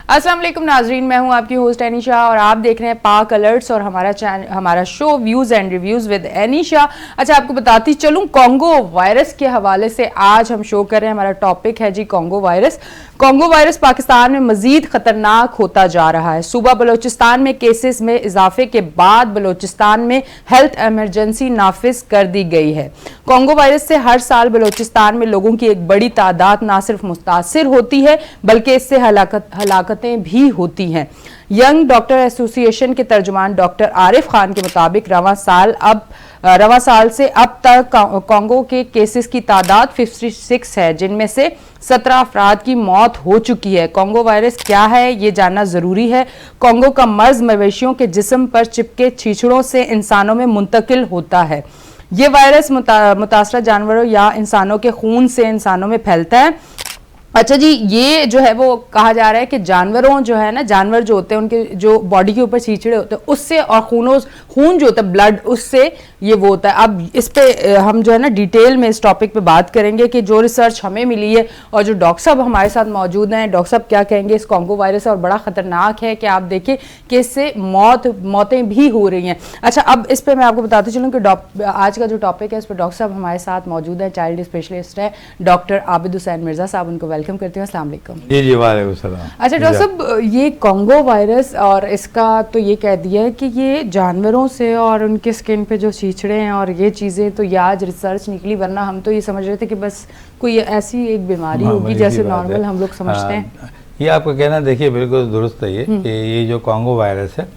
अस्सलाम वालेकुम नाजरीन, मैं हूं आपकी होस्ट एनीशा और आप देख रहे हैं पाक अलर्ट्स और हमारा show views and reviews with Anisha. अच्छा, आपको बताती चलूं कॉन्गो वायरस के हवाले से आज हम शो कर रहे हैं। हमारा टॉपिक है जी Congo virus. Congo virus Pakistan में मजीद खतरनाक होता जा रहा है। सूबा बलोचिस्तान में केसेस में इजाफे के बाद बलोचिस्तान में हेल्थ इमरजेंसी नाफिज कर दी गई है। कॉन्गो वायरस से हर साल बलोचिस्तान में लोगों की एक बड़ी तादाद न सिर्फ मुतासिर होती है बल्कि इससे हलाकतें भी होती हैं। यंग डॉक्टर एसोसिएशन के तर्जुमान डॉक्टर आरिफ खान के मुताबिक रवां साल से अब तक कॉन्गो के केसेस की तादाद 56 है, जिनमें से 17 अफराद की मौत हो चुकी है। कॉन्गो वायरस क्या है ये जानना जरूरी है। कॉन्गो का मर्ज मवेशियों के जिस्म पर चिपके छींचड़ों से इंसानों में मुंतकिल होता है। ये वायरस मुतासरा जानवरों या इंसानों के खून से इंसानों में फैलता है। अच्छा जी, ये जो है वो कहा जा रहा है कि जानवरों जो है ना, जानवर जो होते हैं उनके जो बॉडी के ऊपर छींचड़े होते हैं उससे और खून जो होता है ब्लड, उससे ये वो होता है। अब इस पे हम जो है ना डिटेल में इस टॉपिक पे बात करेंगे कि जो रिसर्च हमें मिली है और जो डॉक्टर साहब हमारे साथ मौजूद हैं, डॉक्टर साहब क्या कहेंगे इस कॉन्गो वायरस और बड़ा खतरनाक है कि आप देखिए कि इससे मौतें भी हो रही हैं। अच्छा, अब इस पर मैं आपको बताती चलूँ कि आज का जो टॉपिक है इस पर डॉक्टर साहब हमारे साथ मौजूद है, चाइल्ड स्पेशलिस्ट है डॉक्टर आबिद हुसैन मिर्जा साहब। उनको वेलकम करती हूँ। अस्सलाम वालेकुम। जी वालेकुम सलाम। अच्छा डॉक्टर साहब, ये कॉन्गो वायरस और इसका तो ये कह दिया है कि ये जानवरों से और उनके स्किन पे जो छींचड़े हैं और ये चीज़ें तो ये आज रिसर्च निकली, वरना हम तो ये समझ रहे थे कि बस कोई ऐसी एक बीमारी होगी जैसे नॉर्मल हम लोग समझते हैं। ये आपका कहना देखिए बिल्कुल दुरुस्त है कि ये जो कॉन्गो वायरस है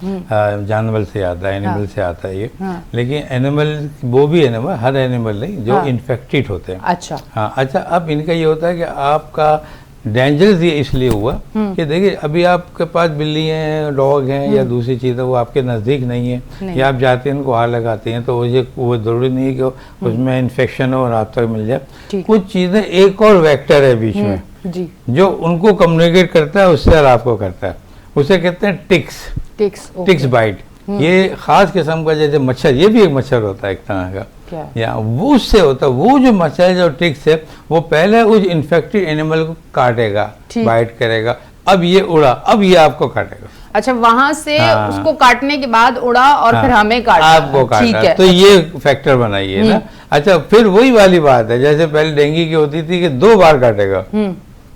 जानवर से आता है, एनिमल से आता है ये। लेकिन एनिमल वो भी एनिमल, हर एनिमल नहीं जो इन्फेक्टेड होते हैं। अच्छा हाँ, अच्छा अब इनका ये होता है कि आपका डेंजरस ये इसलिए हुआ कि देखिए अभी आपके पास बिल्ली हैं, डॉग हैं या दूसरी चीज़ें, वो आपके नज़दीक नहीं है या आप जाते हैं उनको हाथ लगाते हैं तो वो ज़रूरी नहीं है कि उसमें इन्फेक्शन हो और आप तक मिल जाए। कुछ चीज़ें एक और वेक्टर है बीच में जी, जो उनको कम्युनिकेट करता है उससे और आपको करता है, उसे कहते हैं टिक्स बाइट। ये खास किस्म का जैसे मच्छर, ये भी एक मच्छर होता है एक तरह का, या वो उससे होता है। वो जो मच्छर जो टिक्स है वो पहले उस इन्फेक्टेड एनिमल को काटेगा, बाइट करेगा, अब ये उड़ा, अब ये आपको काटेगा। अच्छा, वहां से उसको काटने के बाद उड़ा और फिर हमें काटा, आपको काटा, तो ये फैक्टर बनाइए ना। अच्छा, फिर वही वाली बात है जैसे पहले डेंगू की होती थी कि 2 बार काटेगा।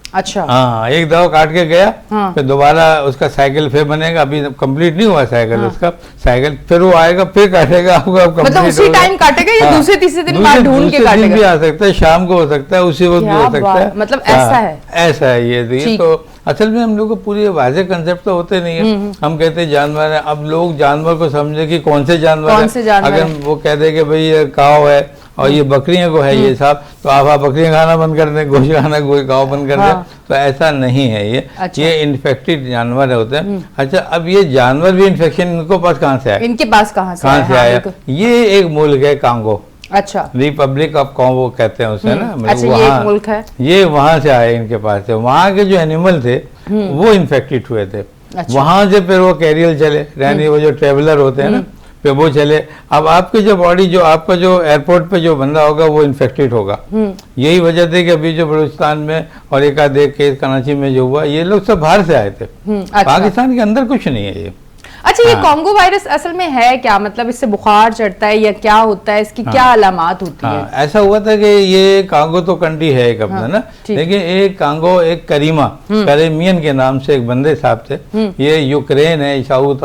अच्छा, हाँ, एक दवा काट के गया फिर दोबारा उसका साइकिल फिर बनेगा, अभी कंप्लीट नहीं हुआ साइकिल उसका, साइकिल फिर वो आएगा फिर काटेगा आपको, मतलब उसी टाइम काटेगा या दूसरे तीसरे दिन बाद ढूंढ के काटेगा? भी आ सकता है, शाम को हो सकता है, उसी वक्त भी हो सकता है। मतलब ऐसा है, ऐसा है ये। तो असल में हम लोग को पूरी वाज़ेह कंसेप्ट तो होते नहीं है। हम कहते हैं जानवर है, अब लोग जानवर को समझे कि कौन से जानवर है। अगर वो कह दे कि भाई ये काव है और ये बकरियों को है ये साहब, तो आप बकरियां खाना बंद कर दें, गोश्त खाना गाँव बंद कर दें, तो ऐसा नहीं है ये। अच्छा। ये इन्फेक्टेड जानवर होते हैं। अच्छा, अब ये जानवर भी इन्फेक्शन इनको पास कहाँ से आया? इनके पास कहाँ से आया? ये एक मुल्क है कांगो। अच्छा, रिपब्लिक ऑफ कॉन्गो कहते हैं उसे ना। अच्छा, ये एक मुल्क है, ये वहां से आए इनके पास से। वहां के जो एनिमल थे वो इन्फेक्टेड हुए थे। अच्छा। वहां से फिर वो कैरियर चले, यानी वो जो ट्रेवलर होते हैं ना, फिर वो चले। अब आपकी जो बॉडी, जो आपका जो एयरपोर्ट पे जो बंदा होगा वो इन्फेक्टेड होगा। यही वजह थी कि अभी जो बलूचिस्तान में और एक आधे केस कराची में जो हुआ, ये लोग सब बाहर से आए थे। पाकिस्तान के अंदर कुछ नहीं है ये। अच्छा, ये कॉन्गो वायरस असल में है क्या? मतलब इससे बुखार चढ़ता है या क्या होता है? इसकी क्या अलामात होती है? ऐसा हुआ था कि ये कांगो तो कंट्री है एक अपना ना, लेकिन एक कांगो एक करीमियन के नाम से एक बंदे साहब थे। ये यूक्रेन है, साउथ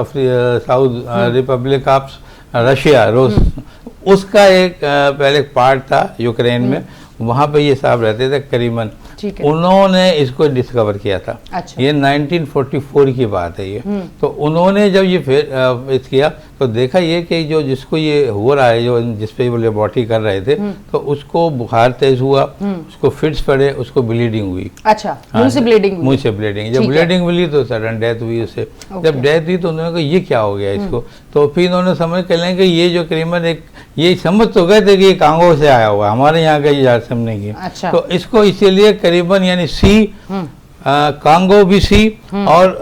रिपब्लिक ऑफ रशिया, उसका एक पहले पार्ट था यूक्रेन में। वहाँ पे ये साहब रहते थे करीमन, उन्होंने इसको डिस्कवर किया था। अच्छा। ये 1944 की बात है ये। तो उन्होंने जब ये फिर किया तो देखा ये कि जो जिसको ये हो रहा है, जो जिसपे वो लेबोरेटरी कर रहे थे, तो उसको बुखार तेज हुआ, उसको फिट्स पड़े, उसको ब्लीडिंग हुई। अच्छा, मुंह से ब्लीडिंग। जब ब्लीडिंग मिली तो सडन डेथ हुई उससे। जब डेथ हुई तो उन्होंने कहा ये क्या हो गया इसको, तो फिर इन्होंने समझ कर लें कि ये जो करीबन एक ये समझ तो गए थे कि ये कांगो से आया हुआ, हमारे यहाँ का ये जारसम नहीं है। अच्छा। तो इसको इसीलिए करीबन यानी सी कांगो भी सी और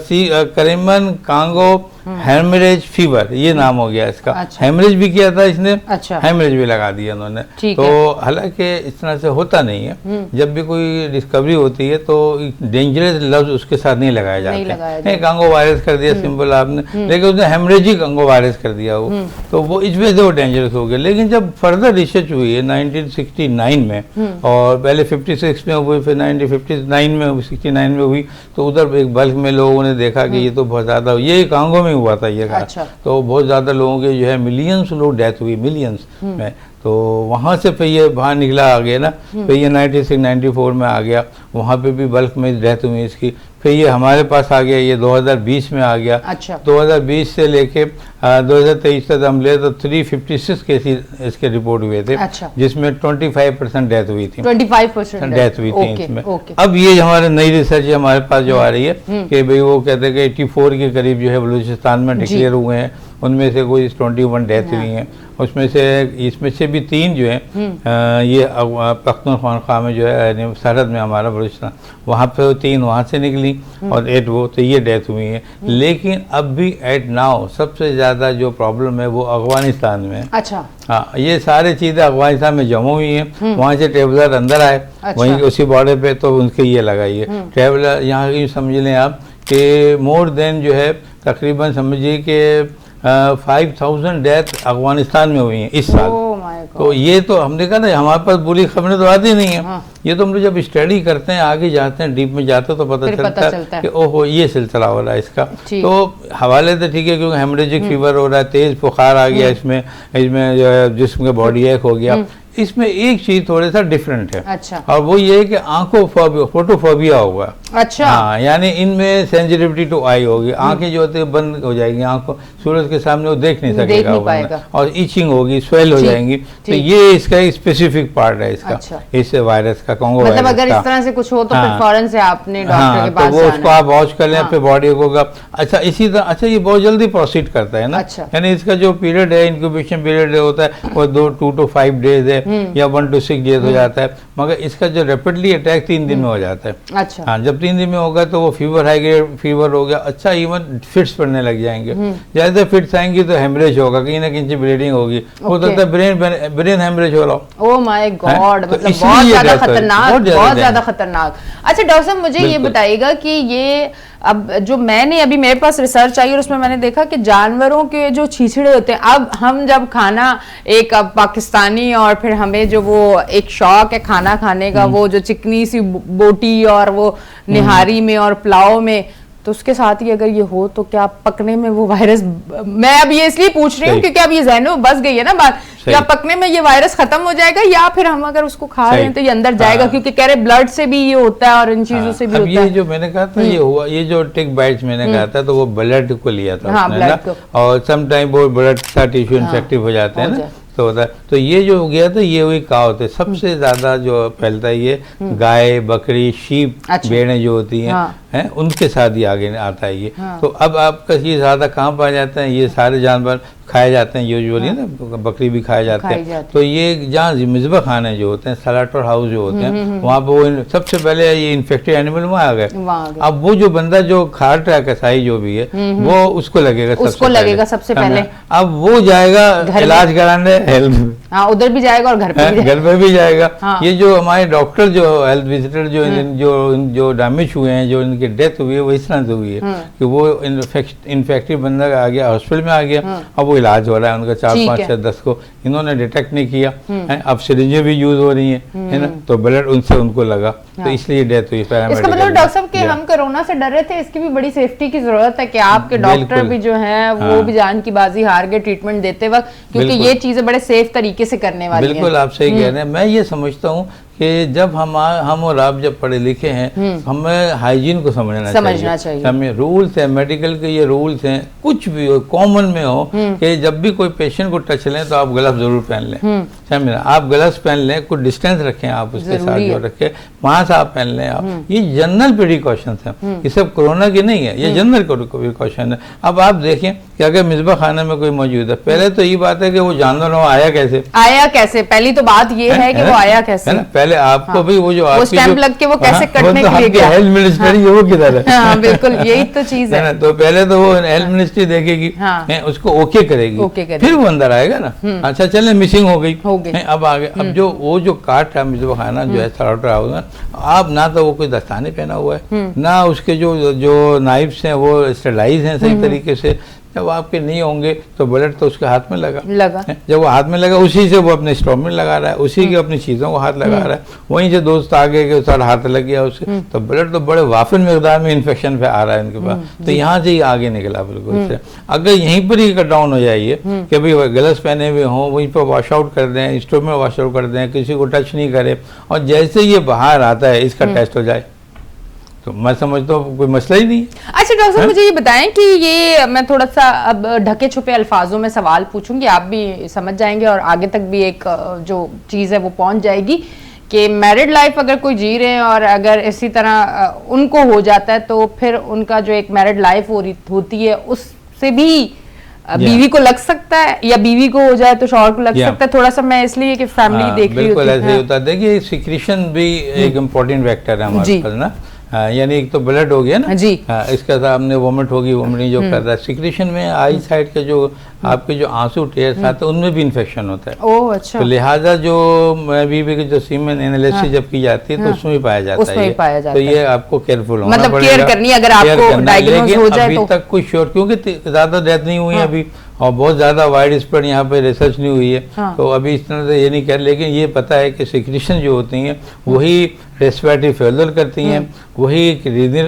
सी करीबन कांगो हेमरेज फीवर, ये नाम हो गया इसका। अच्छा। हेमरेज भी किया था इसने, अच्छा। हेमरेज भी लगा दिया उन्होंने। तो हालांकि इस तरह से होता नहीं है, जब भी कोई डिस्कवरी होती है तो डेंजरस लफ्ज उसके साथ नहीं लगाया जाता है। कांगो वायरस कर दिया सिंपल आपने, लेकिन उसने हेमरेजिक कांगो वायरस कर दिया वो, तो वो इस वजह से वो डेंजरस हो गया। लेकिन जब फर्दर रिसर्च हुई है 1969 में, और पहले 56 में हुई, फिर 1959 में 69 में हुई, तो उधर एक बल्क में लोगों ने देखा कि ये तो बहुत ज़्यादा, ये कांगो में हुआ था ये। अच्छा। तो बहुत ज़्यादा लोगों के जो है मिलियंस लोग डेथ हुई, मिलियंस में। तो वहाँ से फिर ये बाहर निकला आ गया ना, फिर ये 96-94 में आ गया, वहाँ पे भी बल्क में डेथ हुई इसकी। फिर ये हमारे पास आ गया, ये 2020 में आ गया। अच्छा। 2020 से लेके 2023 तक हम ले तो 356 केसेस इसके रिपोर्ट हुए थे। अच्छा। जिसमें 25% डेथ हुई थी, 25% डेथ हुई थी इसमें। अब ये हमारे नई रिसर्च हमारे पास जो आ रही है कि भाई वो कहते हैं कि 84 के करीब जो है बलूचिस्तान में डिक्लेयर हुए हैं, उनमें से कोई 21 डेथ हुई हैं, उसमें से इसमें से भी 3 जो है ये पख्तूनख्वा में जो है सरहद में हमारा बलूचिस्तान, वहाँ पे 3 वहाँ से निकली और 8 वो, तो ये डेथ हुई है। लेकिन अब भी एट नाउ सबसे ज़्यादा जो प्रॉब्लम है वो अफगानिस्तान में है। अच्छा। हाँ, ये सारी चीज़ें अफगानिस्तान में जमा हुई हैं, वहाँ से ट्रेवलर अंदर आए। अच्छा। वहीं उसी बॉर्डर पे तो उनके ये लगाई है ट्रेवलर। यहाँ की समझ लें आप कि मोर देन जो है तकरीबन समझिए कि 5000 डेथ अफगानिस्तान में हुई हैं इस साल। तो ये तो हमने कहा ना, हमारे पास बुरी खबरें तो आती नहीं है। हाँ। ये तो हम लोग जब स्टडी करते हैं, आगे जाते हैं, डीप में जाते हैं, तो पता चलता है कि ओहो ये सिलसिला हो रहा है इसका। तो हवाले तो ठीक है, क्योंकि हेमरेजिक फीवर हो रहा है, तेज बुखार आ गया इसमें जो है जिस्म का बॉडी एक हो गया। इसमें एक चीज थोड़ा सा डिफरेंट है। अच्छा। और वो ये है कि आंखों फोटोफोबिया होगा। अच्छा। हाँ, यानी इनमें सेंसिटिविटी टू आई होगी, आंखें जो होती है बंद हो जाएगी, आंखों सूरज के सामने वो देख नहीं सकेगा, और इचिंग होगी, स्वेल हो जाएंगी। तो ये इसका एक स्पेसिफिक पार्ट है इसका। अच्छा। इस वायरस का, कांगो वायरस का। अगर इस तरह से कुछ हो तो फिर फौरन से आपने डॉक्टर के पास जाना है। तो वो उसको आप वॉच कर लें अपने बॉडी को। अच्छा, इसी तरह अच्छा ये बहुत जल्दी प्रोसीड करता है ना। अच्छा। यानी इसका जो पीरियड है, इंक्यूबेशन पीरियड होता है वो 2 to 5 डेज है, या 1 to 6 डेज हो जाता है, मगर इसका जो रैपिडली अटैक 3 दिन में हो जाता है। अच्छा। हाँ, जब 3 दिन में होगा तो वो फीवर हाई ग्रेड फीवर हो गया। अच्छा, इवन फिट्स पड़ने लग जाएंगे, जैसे फिट्स आएंगी तो हेमरेज होगा, कहीं ना कहीं से ब्लीडिंग होगी, हो सकता है ब्रेन हेमरेज हो रहा हो। ओह माय गॉड, मतलब बहुत ज्यादा खतरनाक, बहुत ज्यादा खतरनाक। अच्छा डॉक्टर साहब, मुझे ये बताइएगा कि ये अब जो मैंने अभी मेरे पास रिसर्च आई और उसमें मैंने देखा कि जानवरों के जो छींछड़े होते हैं, अब हम जब खाना एक अब पाकिस्तानी, और फिर हमें जो वो एक शौक है खाना खाने का, वो जो चिकनी सी बोटी और वो निहारी में और पुलाव में, तो उसके साथ ही अगर ये हो तो क्या पकने में वो वायरस, मैं अब ये इसलिए पूछ रही हूँ क्योंकि अब ये ज़हन में बस गई है ना बात, क्या पकने में ये वायरस खत्म हो जाएगा, या फिर हम अगर उसको खा रहे हैं तो ये अंदर जाएगा? क्योंकि कह रहे ब्लड से भी ये होता है और इन चीजों से भी होता है। ये जो मैंने कहा था ये हुआ, ये जो टिक बाइट्स मैंने कहा था, तो वो ब्लड को लिया था, और समटाइम वो ब्लड का टिश्यू इन्फेक्टिव हो जाते हैं ना, तो होता है। तो ये जो हो गया था, ये हुई काव होते, सबसे ज्यादा जो फैलता है ये गाय, बकरी, शीप, भेड़ें जो होती हैं, उनके साथ ही आगे आता है ये। तो अब आपका ये ज्यादा कहाँ पाया जाता है, ये सारे जानवर खाए जाते हैं यूजुअली ना, बकरी भी खाए जाते हैं। तो ये जहाँ मिज़बा खाने जो होते हैं, स्लॉटर हाउस जो होते हैं, वहाँ पे वो सबसे पहले ये इन्फेक्टेड एनिमल वहाँ आ गए। अब वो जो बंदा जो खा रहा है कसाई जो भी है, वो उसको लगेगा सबसे पहले। अब वो जाएगा इलाज कराने हेल्थ, हाँ उधर भी जाएगा और घर पे भी जाएगा। हाँ। ये जो हमारे डॉक्टर जो हेल्थ विजिटर जो डैमेज हुए हैं, जो इनकी डेथ हुई है, वो इस तरह से हुई है कि वो इन्फेक्टेड बंदा आ गया, हॉस्पिटल में आ गया, अब वो इलाज हो रहा है उनका 4, 5, 6, 10 को इन्होंने डिटेक्ट नहीं किया है। अब सिरिंजें भी यूज हो रही है ना, तो ब्लड उनसे उनको लगा, तो इसलिए डेथ हुई। इसका मतलब डॉक्टर साहब कि हम कोरोना से डर रहे थे, इसकी भी बड़ी सेफ्टी की जरूरत है कि आपके डॉक्टर भी जो है वो भी जान की बाजी हार गए ट्रीटमेंट देते वक्त, क्योंकि ये चीजें बड़े सेफ तरीके से करने वाली हैं। बिल्कुल आप सही कह रहे हैं। मैं ये समझता हूँ कि जब हम और आप जब पढ़े लिखे हैं, हमें हाइजीन को समझना चाहिए। हमें रूल्स है, मेडिकल के ये रूल्स हैं, कुछ भी हो कॉमन में हो कि जब भी कोई पेशेंट को टच लें तो आप ग्लव्स जरूर पहन लें, समझे, आप ग्लव्स पहन लें, कुछ डिस्टेंस रखें, आप उसके साथ जो रखें, मास्क आप पहन लें आप। ये जनरल प्रिकॉशंस हैं, ये सब कोरोना की नहीं है, ये जनरल प्रिकॉशन है। अब आप देखें कि अगर मिसबा खाना में कोई मौजूद है, पहले तो ये बात है कि वो जानवर आया कैसे, पहली तो बात ये है कि वो आया कैसे, है ना। पहले आपको भी वो जो वो स्टैंप लग के वो कैसे कटने के लिए गया, हेल्थ मिनिस्ट्री वो किधर है, बिल्कुल यही तो चीज है। तो पहले तो वो हेल्थ मिनिस्ट्री देखेगी, उसको ओके करेगी, फिर वो अंदर आएगा ना। अच्छा चले मिसिंग हो गई, अब आगे अब जो वो जो काट है मिसबा खाना जो है स्लॉटर हाउस में, आप ना तो वो कोई दस्ताने पहना हुआ है, ना उसके जो नाइफ्स हैं वो स्टेरलाइज हैं सही तरीके से। जब आपके नहीं होंगे तो बुलेट तो उसके हाथ में लगा। जब वो हाथ में लगा उसी से वो अपने स्टोव में लगा रहा है, उसी की अपनी चीज़ों को हाथ लगा रहा है, वहीं से दोस्त आगे के साथ हाथ लग गया उससे, तो बुलेट तो बड़े वाफिन मिकदार में इन्फेक्शन पे आ रहा है इनके पास। तो यहाँ से ही आगे निकला बिल्कुल से। अगर यहीं पर ही कट डाउन हो जाइए कि भाई ग्लव्स पहने हुए हों, वहीं पर वॉश आउट कर दें, स्टोव में वॉश आउट कर दें, किसी को टच नहीं करे, और जैसे ये बाहर आता है इसका टेस्ट हो जाए, तो मैं समझता हूँ कोई मसला ही नहीं है। अच्छा डॉक्टर साहब मुझे ये बताएं कि ये मैं थोड़ा सा अब ढके छुपे अल्फाजों में सवाल पूछूंगी, आप भी समझ जाएंगे और आगे तक भी एक जो चीज़ है वो पहुंच जाएगी कि मैरिड लाइफ अगर कोई जी रहे हैं और अगर इसी तरह उनको हो जाता है तो फिर उनका जो एक मैरिड लाइफ होती है उससे भी बीवी को लग सकता है, या बीवी को हो जाए तो शौहर को लग सकता है। थोड़ा सा मैं इसलिए कि फैमिली देख रही बिल्कुल ऐसे ही होता है। देखिए सिक्रीशन भी एक इम्पोर्टेंट फैक्टर है हमारे पास ना, यानी एक तो ब्लड हो गया ना जी, इसका सामने वोमिट होगी, वोमिटिंग जो कर रहा है, सिक्रीशन में आई साइड के जो आपके जो आंसू टेयर्स आते हैं उनमें भी इन्फेक्शन होता है। ओह अच्छा। तो लिहाजा जो बीवी की जो सीमेन एनालिसिस जब की जाती है तो उसमें भी पाया जाता है, तो ये आपको केयरफुल होना पड़ेगा, मतलब केयर करनी अगर आपको डायग्नोज हो जाए तो। अभी तक कुछ श्योर क्योंकि ज्यादा डेथ नहीं हुई अभी और बहुत ज़्यादा वाइड स्प्रेड यहाँ पे रिसर्च नहीं हुई है, तो अभी इस तरह से ये नहीं कर, लेकिन ये पता है कि सिक्रीशन जो होती हैं वही रेस्पिरेटरी फेलियर करती हैं, वही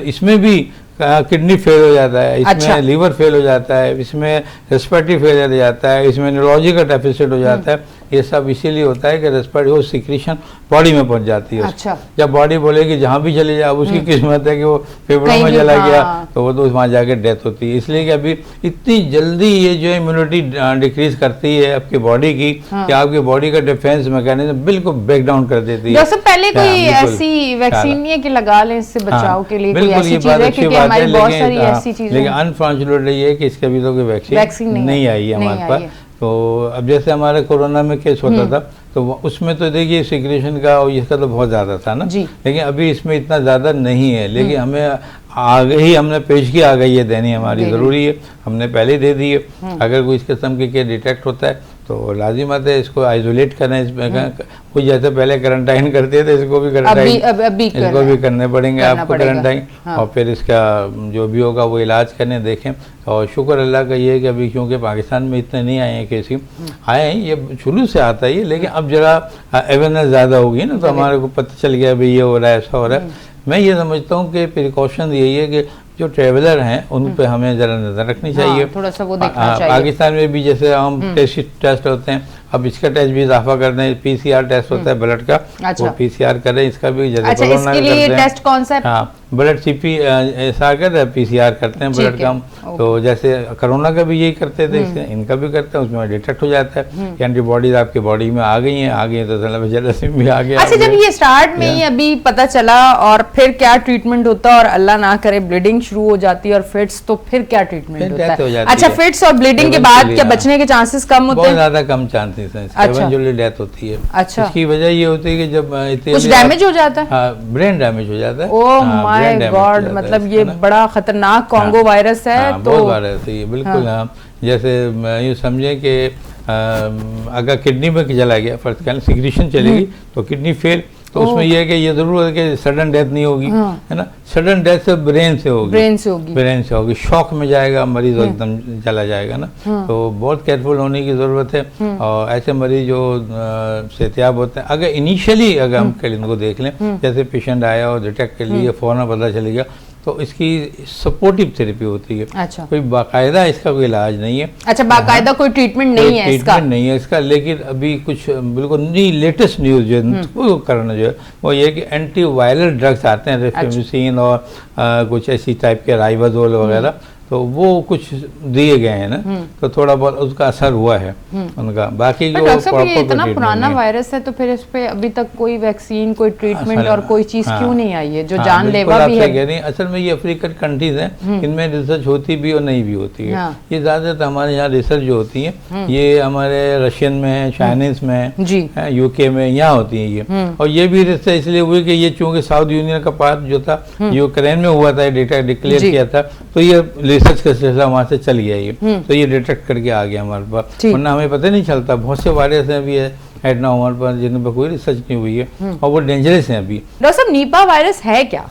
इसमें भी किडनी फेल हो जाता है, इसमें लीवर फेल हो जाता है, इसमें रेस्पिरेटरी फेलियर हो जाता है, इसमें न्यूरोलॉजिकल डेफिसिट हो जाता है। ये सब इसीलिए होता है कि रेस्पिरेटरी वो सिक्रीशन बॉडी में पहुंच जाती है। अच्छा। जब बॉडी बोलेगी जहाँ भी चले जाओ, उसकी किस्मत है कि वो फेफड़ों में चला गया तो वो तो वहाँ जाके डेथ होती है। इसलिए कि अभी इतनी जल्दी ये जो इम्यूनिटी डिक्रीज करती है आपकी बॉडी की कि आपकी बॉडी का डिफेंस मैकेनिज्म बिल्कुल ब्रेक डाउन कर देती है। पहले कोई ऐसी वैक्सीन नहीं है कि लगा लें इससे बचाव के लिए, बिल्कुल ये बात अच्छी बात है, लेकिन अनफॉर्चुनेटली ये कि इसके अभी तो कोई वैक्सीन नहीं आई है हमारे पास। तो अब जैसे हमारे कोरोना में केस होता था तो उसमें तो देखिए सिक्रेशन का और इसका तो बहुत ज़्यादा था ना, लेकिन अभी इसमें इतना ज़्यादा नहीं है, लेकिन हमें आगे ही हमने पेशगी आ गई है देनी हमारी ज़रूरी है, हमने पहले ही दे दी है। अगर कोई इस किस्म के डिटेक्ट होता है तो लाजिमत है इसको आइसोलेट करना, इसमें कुछ जैसे पहले क्वारंटाइन करते थे इसको भी क्वारंटाइन इसको भी करने पड़ेंगे आपको क्वारंटाइन, और फिर इसका जो भी होगा वो इलाज करने देखें। और शुक्र अल्लाह का ये है कि अभी क्योंकि पाकिस्तान में इतने नहीं आए हैं केस, आए हैं ये शुरू से आता है, लेकिन अब जरा अवेयरनेस ज़्यादा होगी ना तो हमारे को पता चल गया भाई ये हो रहा है ऐसा हो रहा है। मैं ये समझता हूँ कि प्रिकॉशन यही है कि जो ट्रेवलर हैं उन पे हमें जरा नजर रखनी चाहिए, थोड़ा सा वो देखना चाहिए। पाकिस्तान में भी जैसे हम टेस्ट होते हैं, अब इसका टेस्ट भी इजाफा कर दें, पीसीआर टेस्ट होता है ब्लड का, वो पीसीआर करें, इसका भी जैसे इसके लिए टेस्ट कौन सा है? हाँ ब्लड सीपीआर कर पीसीआर करते हैं ब्लड का, तो जैसे कोरोना का भी यही करते थे, इनका भी करते हैं, उसमें डिटेक्ट हो जाता है कि एंटीबॉडीज आपकी बॉडी में आ गई हैं तो जरासीम भी आ गया। अच्छा जब ये स्टार्ट में ही अभी पता चला और फिर क्या ट्रीटमेंट होता है, और अल्लाह ना करे ब्लीडिंग शुरू हो जाती है और फिट्स, तो फिर क्या ट्रीटमेंट होता है? अच्छा फिट्स और ब्लीडिंग के बाद क्या बचने के चांसेस कम होते हैं? बहुत ज्यादा कम चांसेस हैं, इवेंचुअली डेथ होती है। अच्छा इसकी वजह ये होती है कि जब कुछ डैमेज हो जाता है, ब्रेन डैमेज हो जाता है। ओह माय गॉड, मतलब ये बड़ा खतरनाक कॉन्गो वायरस है। तो बहुत वायरस है ये, बिल्कुल। हाँ जैसे यूँ समझे कि अगर किडनी में चला गया फर्स्ट करें सिक्रीशन चलेगी तो किडनी फेल, तो उसमें यह है कि ये जरूर है कि सडन डेथ नहीं होगी, है ना, सडन डेथ से ब्रेन से होगी, शॉक में जाएगा मरीज, एकदम चला जाएगा ना। तो बहुत केयरफुल होने की ज़रूरत है, और ऐसे मरीज जो सेहतियाब होते हैं अगर इनिशियली अगर हम इनको देख लें, जैसे पेशेंट आया और डिटेक्ट कर लिए, फ़ौरन पता चल गया, तो इसकी सपोर्टिव थेरेपी होती है। अच्छा। कोई बाकायदा इसका कोई इलाज नहीं है। अच्छा बाकायदा कोई ट्रीटमेंट नहीं है इसका? ट्रीटमेंट नहीं है इसका, लेकिन अभी कुछ बिल्कुल नई लेटेस्ट न्यूज़ जो है करना जो है वो ये कि एंटी वायरल ड्रग्स आते हैं, रेफेमिसिन और कुछ ऐसी टाइप के राइबाजोल वगैरह, तो वो कुछ दिए गए हैं ना, तो थोड़ा बहुत उसका असर हुआ है उनका। बाकी जो डॉक्टर साहब ये इतना पुराना वायरस है तो फिर इस पे अभी तक कोई वैक्सीन, कोई ट्रीटमेंट और कोई चीज क्यों नहीं आई है जो जानलेवा भी है? असल में ये अफ्रीकन कंट्रीज हैं, इनमें रिसर्च होती भी और नहीं भी होती है। ये ज्यादातर हमारे यहाँ रिसर्च जो होती है ये हमारे रशियन में है, चाइनीज में है, यूके में, यहाँ होती है ये। और ये भी रिसर्च इसलिए हुई कि ये चूंकि साउथ यूनियन का पार्ट जो था यूक्रेन में हुआ था, डेटा डिक्लेयर किया था, तो ये रिसर्च का सिलसिला वहां से चल गया ये, तो ये डिटेक्ट करके आ गया हमारे पास, वरना हमें पता नहीं चलता। बहुत से वायरस भी है ना हमारे पास जिन पर कोई रिसर्च नहीं हुई है और वो डेंजरस है अभी। डॉक्टर साहब नीपा वायरस है क्या?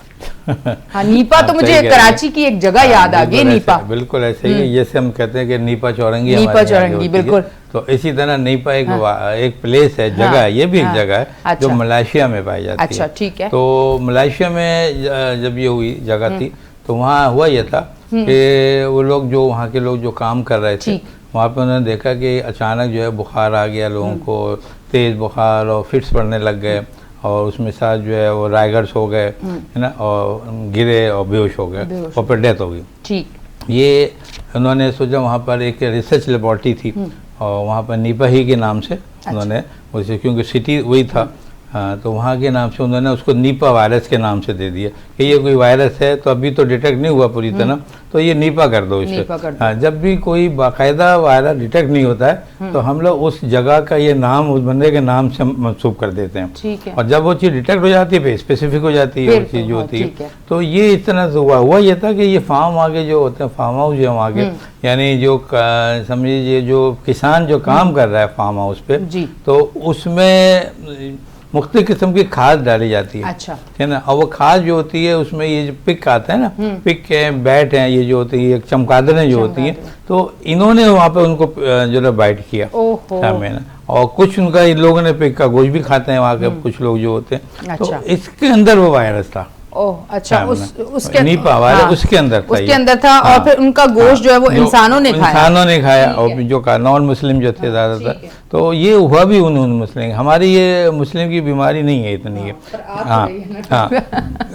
हाँ, नीपा तो मुझे कराची की एक जगह याद आ गई। नीपा बिल्कुल ऐसे ही है, जैसे हम कहते हैं कि नीपा चौरंगी, नीपा चौरंगी बिल्कुल, तो इसी तरह नीपा एक प्लेस है, जगह है, ये भी एक जगह है जो मलेशिया में पाई जाती है। अच्छा, ठीक है। तो मलेशिया में जब ये हुई जगह थी तो वहाँ हुआ ये था कि वो लोग जो वहाँ के लोग जो काम कर रहे थे वहाँ पे उन्होंने देखा कि अचानक जो है बुखार आ गया लोगों को, तेज़ बुखार और फिट्स पड़ने लग गए, और उसमें साथ जो है वो राइगर्स हो गए है ना, और गिरे और बेहोश हो गए और फिर डेथ हो गई। ठीक, ये उन्होंने सोचा वहाँ पर एक रिसर्च लेबॉर्ट्री थी और वहाँ पर नीपा ही के नाम से उन्होंने उसे, क्योंकि सिटी वही था, हाँ, तो वहाँ के नाम से उन्होंने उसको नीपा वायरस के नाम से दे दिया कि ये कोई वायरस है, तो अभी तो डिटेक्ट नहीं हुआ पूरी तरह, तो ये नीपा कर दो इसे। हाँ, जब भी कोई बाकायदा वायरस डिटेक्ट नहीं होता है तो हम लोग उस जगह का ये नाम उस बंदे के नाम से मंसूब कर देते हैं। ठीक है। और जब वो चीज़ डिटेक्ट हो जाती है, स्पेसिफिक हो जाती है वो चीज़ जो होती है, तो ये इस तरह से हुआ ये था कि ये फार्म आगे जो होते हैं, फार्म हाउस जो आगे, यानी जो समझिए जो किसान जो काम कर रहा है फार्म हाउस पे, तो उसमें मुख्तलिफ किस्म की खाद डाली जाती है। अच्छा। है ना, और वो खाद जो होती है उसमें ये जो पिक आता है ना, पिक है, बैट है, ये जो होती है चमगादड़ें जो होती हैं, तो इन्होंने वहाँ पे उनको जो है बाइट किया सामने ना, और कुछ उनका इन लोगों ने पिक का गोश्त भी खाते हैं वहाँ के कुछ लोग जो होते हैं। अच्छा। तो इसके अंदर वो वायरस था। ओह, अच्छा, उसके नीपा वायरस उसके अंदर था, उसके अंदर था। और फिर उनका गोश्त जो है वो इंसानों ने खाया और जो नॉन मुस्लिम जो थे ज़्यादातर, तो ये हुआ भी उन मुस्लिम, हमारी ये मुस्लिम की बीमारी नहीं है इतनी है। हाँ हाँ,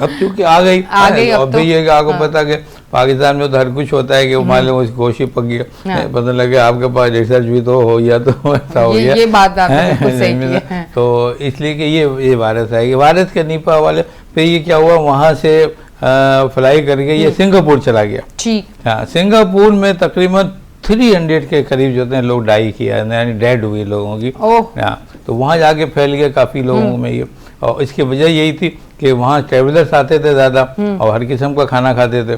अब चूंकि आ गई अब भी ये आपको पता कि पाकिस्तान में तो हर कुछ होता है कि वो मान लो उस गोशी पक गया, पता लगे आपके पास रिसर्च भी तो हो गया, तो ऐसा हो गया। ये बात आपने बिल्कुल सही की है। तो इसलिए कि ये वायरस है, वायरस के नीपा वाले, फिर ये क्या हुआ वहाँ से फ्लाई करके ये सिंगापुर चला गया। ठीक। हाँ, सिंगापुर में तकरीबन 300 के करीब जो हैं लोग डाई किया, यानी डेड हुई लोगों की। हाँ, तो वहाँ जाके फैल गया काफ़ी लोगों में ये, और इसकी वजह यही थी कि वहाँ ट्रेवलर्स आते थे ज़्यादा और हर किस्म का खाना खाते थे।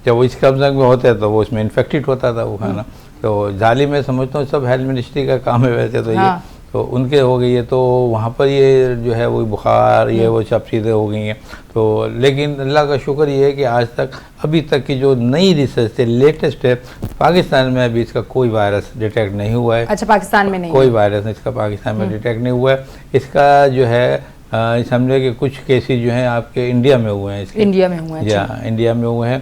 जब वो इस कब्ज़ में होते तो वो उसमें इन्फेक्टेड होता था वो खाना। तो जाली में समझता हूँ सब हेल्थ मिनिस्ट्री का काम है वैसे तो ये, तो उनके हो गई है, तो वहाँ पर ये जो है वो बुखार ये वो सब चीज़ें हो गई हैं। तो लेकिन अल्लाह का शुक्र ये है कि आज तक अभी तक की जो नई रिसर्च है, लेटेस्ट है, पाकिस्तान में अभी इसका कोई वायरस डिटेक्ट नहीं हुआ है। अच्छा, पाकिस्तान में नहीं, कोई वायरस इसका पाकिस्तान में डिटेक्ट नहीं हुआ है। इसका जो है समझे कि कुछ केसेस जो हैं आपके इंडिया में हुए हैं, इसके इंडिया में हुए हैं। या इंडिया में हुए हैं,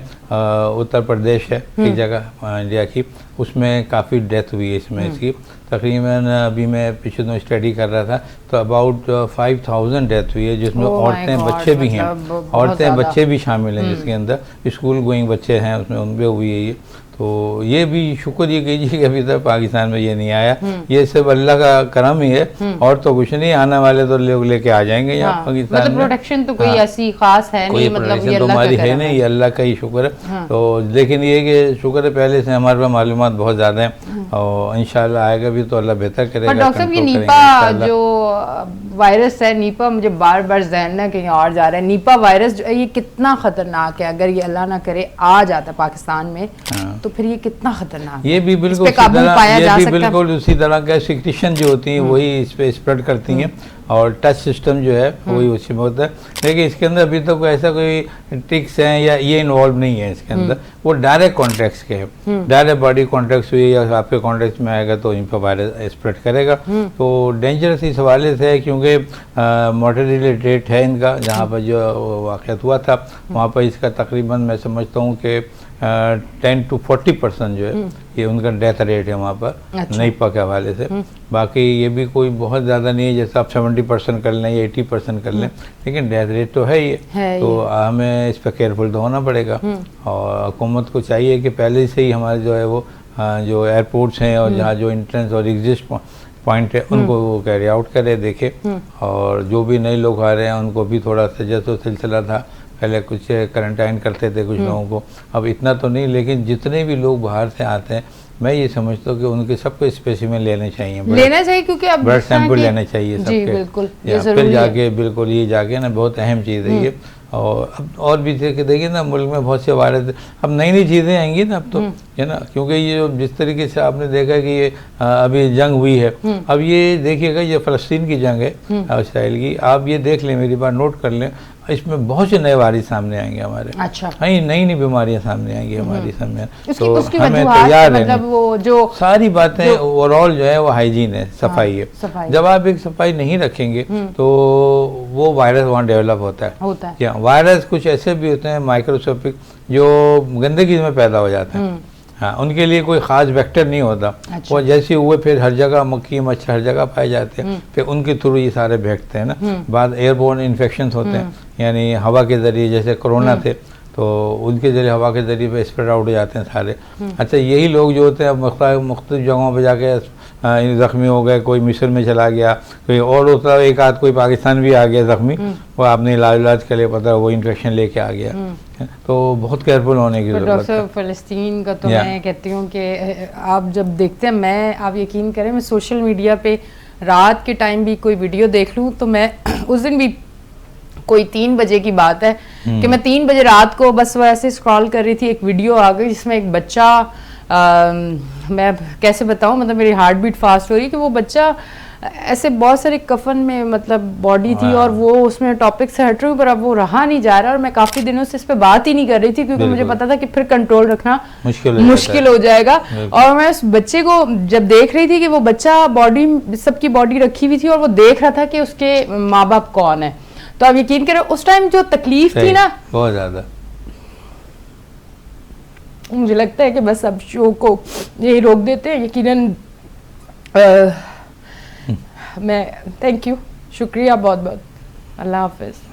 उत्तर प्रदेश है एक जगह इंडिया की, उसमें काफ़ी डेथ हुई है इसमें इसकी। तकरीबन अभी मैं पिछले दिनों स्टडी कर रहा था तो अबाउट 5000 डेथ हुई है, जिसमें औरतें बच्चे भी हैं, औरतें बच्चे भी शामिल हैं जिसके अंदर स्कूल गोइंग बच्चे हैं उसमें, उनपे हुई है ये। तो ये भी शुक्र ये कीजिए कि अभी तक पाकिस्तान में ये नहीं आया, ये सब अल्लाह का करम ही है और तो कुछ नहीं, आने वाले तो लोग लेके आ जाएंगे यहाँ पाकिस्तान में। मतलब प्रोटेक्शन तो कोई ऐसी खास है नहीं, मतलब ये अल्लाह हमारी है नहीं, ये अल्लाह का ही शुक्र है। तो लेकिन ये कि शुक्र है पहले से हमारे पास मालूमात बहुत ज़्यादा है और इंशाल्लाह आएगा भी तो अल्लाह बेहतर करेगा। डॉक्टर साहब, ये नीपा जो वायरस है, नीपा मुझे बार बार ज़हन में कहीं और जा रहा है, नीपा वायरस जो है ये कितना खतरनाक है? अगर ये अल्लाह ना करे आ जाता पाकिस्तान में तो फिर ये कितना खतरनाक? ये भी बिल्कुल उसी तरह का सिक्रीशन जो होती हैं वही इस पे स्प्रेड करती हैं और टच सिस्टम जो है वही उसी में होता है। लेकिन इसके अंदर अभी तक ऐसा कोई टिक्स हैं या ये इन्वॉल्व नहीं है इसके अंदर, वो डायरेक्ट कॉन्टेक्ट्स के है, डायरेक्ट बॉडी कॉन्टेक्ट हुई या आपके कॉन्टेक्ट में आएगा तो इन पर वायरस स्प्रेड करेगा। तो डेंजरस इस हवाले से है क्योंकि मोर्टेलिटी रेट है इनका, जहाँ पर जो वाक़या हुआ था वहाँ पर इसका तकरीबन मैं समझता हूँ कि 10 to 40% जो है ये उनका डेथ रेट है वहाँ पर। अच्छा। निपा के हवाले से। बाकी ये भी कोई बहुत ज़्यादा नहीं है, जैसे आप 70% कर लें या 80% कर लें, लेकिन डेथ रेट तो है ही है, तो हमें इस पर केयरफुल तो होना पड़ेगा। और हुकूमत को चाहिए कि पहले से ही हमारे जो है वो जो एयरपोर्ट्स हैं और जहाँ जो एंट्रेंस और एग्जिस्ट पॉइंट है उनको वो कैरी आउट करे, देखे। और जो भी नए लोग आ रहे हैं उनको भी थोड़ा सा, जैसे सिलसिला था पहले कुछ क्वारंटाइन करते थे कुछ लोगों को, अब इतना तो नहीं, लेकिन जितने भी लोग बाहर से आते हैं मैं ये समझता हूँ कि उनके सबको स्पेसिमेन लेने चाहिए, क्योंकि अब ब्लड सैंपल लेने चाहिए सबके। बिल्कुल, फिर जाके बिल्कुल ये जाके ना बहुत अहम चीज़ है ये। और अब और भी देखिए ना मुल्क में बहुत से वायरस, अब नई नई चीज़ें आएंगी ना अब तो, है ना, क्योंकि ये जो जिस तरीके से आपने देखा कि ये अभी जंग हुई है, अब ये देखिएगा ये फ़लस्तीन की जंग है इसराइल की, आप ये देख लें, मेरी बात नोट कर लें, इसमें बहुत से नए वायरस सामने आएंगे हमारे। अच्छा। नई नई बीमारियां सामने आएंगी हमारी सामने, तो हमें तैयार रहना, मतलब वो जो सारी बातें ओवरऑल जो है वो हाइजीन है, सफाई है। जब आप एक सफाई नहीं रखेंगे तो वो वायरस वहाँ डेवलप होता है। क्या वायरस कुछ ऐसे भी होते हैं माइक्रोस्कोपिक जो गंदगी में पैदा हो जाते हैं, हाँ, उनके लिए कोई ख़ास वेक्टर नहीं होता। अच्छा। वो जैसे हुए फिर हर जगह मक्खी मच्छर हर जगह पाए जाते हैं, फिर उनके थ्रू ये सारे भेजते हैं ना। बाद एयरबोर्न इन्फेक्शन होते हैं, यानी हवा के ज़रिए, जैसे कोरोना थे तो उनके ज़रिए हवा के ज़रिए पे स्प्रेड आउट हो जाते हैं सारे। अच्छा, यही लोग जो होते हैं मुख्तलिफ जगहों पर जाके ज़ख्मी हो गए, कोई मिस्र में चला गया, कोई और होता है, एक आध कोई पाकिस्तान भी आ गया ज़ख्मी, वो आपने इलाज के लिए पता वो इन्फेक्शन लेके आ गया, तो बहुत केयरफुल होने की ज़रूरत है। फ़लस्तीन का तो मैं कहती हूँ कि आप जब देखते हैं, आप यकीन करें, मैं सोशल मीडिया पे रात के टाइम भी कोई वीडियो देख लूँ तो मैं उस दिन भी कोई 3 बजे की बात है कि मैं 3 बजे रात को बस वो ऐसे स्क्रॉल कर रही थी, एक वीडियो आ गई जिसमें एक बच्चा, मैं कैसे बताऊं, मतलब मेरी हार्ट बीट फास्ट हो रही कि वो बच्चा ऐसे बहुत सारे कफन में मतलब बॉडी थी और वो उसमें टॉपिक से हट रही, पर अब वो रहा नहीं जा रहा और मैं काफ़ी दिनों से इस पे बात ही नहीं कर रही थी क्योंकि मुझे पता था कि फिर कंट्रोल रखना मुश्किल हो जाएगा। और मैं उस बच्चे को जब देख रही थी कि वो बच्चा बॉडी, सबकी बॉडी रखी हुई थी और वो देख रहा था कि उसके माँ बाप कौन है, तो आप यकीन करें उस टाइम जो तकलीफ थी ना, बहुत ज़्यादा। मुझे लगता है कि बस अब शो को यही रोक देते हैं यकीनन। मैं थैंक यू, शुक्रिया बहुत बहुत, अल्लाह हाफिज़।